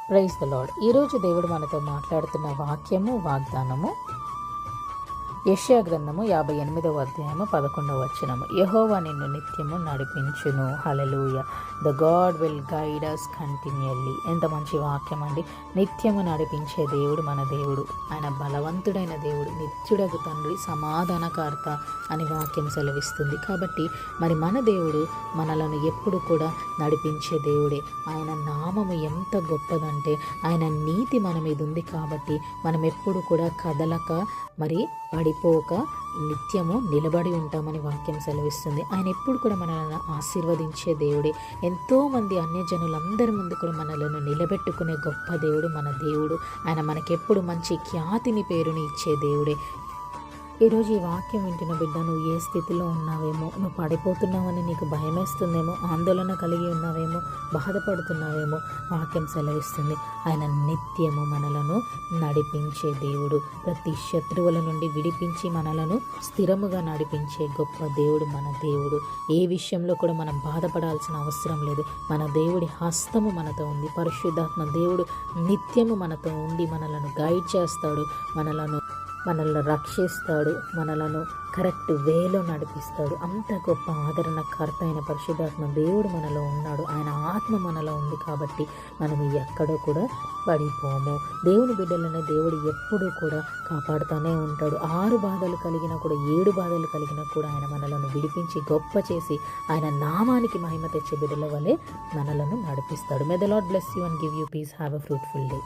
Praise the lord. ఈరోజు దేవుడు మనతో మాట్లాడుతున్న వాక్యము, వాగ్దానము యెషయా గ్రంథము 58వ అధ్యాయము 11వ వచనము. యెహోవా నిన్ను నిత్యము నడిపించును. హల్లెలూయా. The God will guide us continually. ఎంత మంచి వాక్యం అండి. నిత్యము నడిపించే దేవుడు మన దేవుడు. ఆయన బలవంతుడైన దేవుడు, నిత్యుడగు తండ్రి, సమాధానకర్త అని వాక్యం సెలవిస్తుంది. కాబట్టి మరి మన దేవుడు మనలను ఎప్పుడు కూడా నడిపించే దేవుడే. ఆయన నామము ఎంత గొప్పదంటే ఆయన నీతి మన మీద ఉంది. కాబట్టి మనం ఎప్పుడు కూడా కదలక మరి పడిపోక నిత్యము నిలబడి ఉంటామని వాక్యం సెలవిస్తుంది. ఆయన ఎప్పుడు కూడా మనల్ని ఆశీర్వదించే దేవుడే. ఎంతోమంది అన్యజనులందరి ముందు కూడా మనలను నిలబెట్టుకునే గొప్ప దేవుడు మన దేవుడు. ఆయన మనకెప్పుడు మంచి ఖ్యాతిని, పేరుని ఇచ్చే దేవుడే. ఈరోజు ఈ వాక్యం వింటున్న బిడ్డ, నువ్వు ఏ స్థితిలో ఉన్నావేమో, నువ్వు పడిపోతున్నావని నీకు భయమేస్తుందేమో, ఆందోళన కలిగి ఉన్నావేమో, బాధపడుతున్నావేమో, వాక్యం సెలవిస్తుంది ఆయన నిత్యము మనలను నడిపించే దేవుడు. ప్రతి శత్రువుల నుండి విడిపించి మనలను స్థిరముగా నడిపించే గొప్ప దేవుడు మన దేవుడు. ఏ విషయంలో కూడా మనం బాధపడాల్సిన అవసరం లేదు. మన దేవుడి హస్తము మనతో ఉంది. పరిశుద్ధాత్మ దేవుడు నిత్యము మనతో ఉండి మనలను గైడ్ చేస్తాడు, మనల్ని రక్షిస్తాడు, మనలను కరెక్ట్ వేలో నడిపిస్తాడు. అంత గొప్ప ఆదరణకర్త అయిన పరిశుద్ధాత్మ దేవుడు మనలో ఉన్నాడు. ఆయన ఆత్మ మనలో ఉంది. కాబట్టి మనం ఎక్కడో కూడా పడిపోము. దేవుని బిడ్డలనే దేవుడు ఎప్పుడూ కూడా కాపాడుతూనే ఉంటాడు. 6 బాధలు కలిగినా కూడా, 7 బాధలు కలిగినా కూడా ఆయన మనలను విడిపించి గొప్ప చేసి ఆయన నామానికి మహిమ తెచ్చే బిడ్డల వలె మనలను నడిపిస్తాడు. May the lord bless you and give you peace. Have a fruitful day.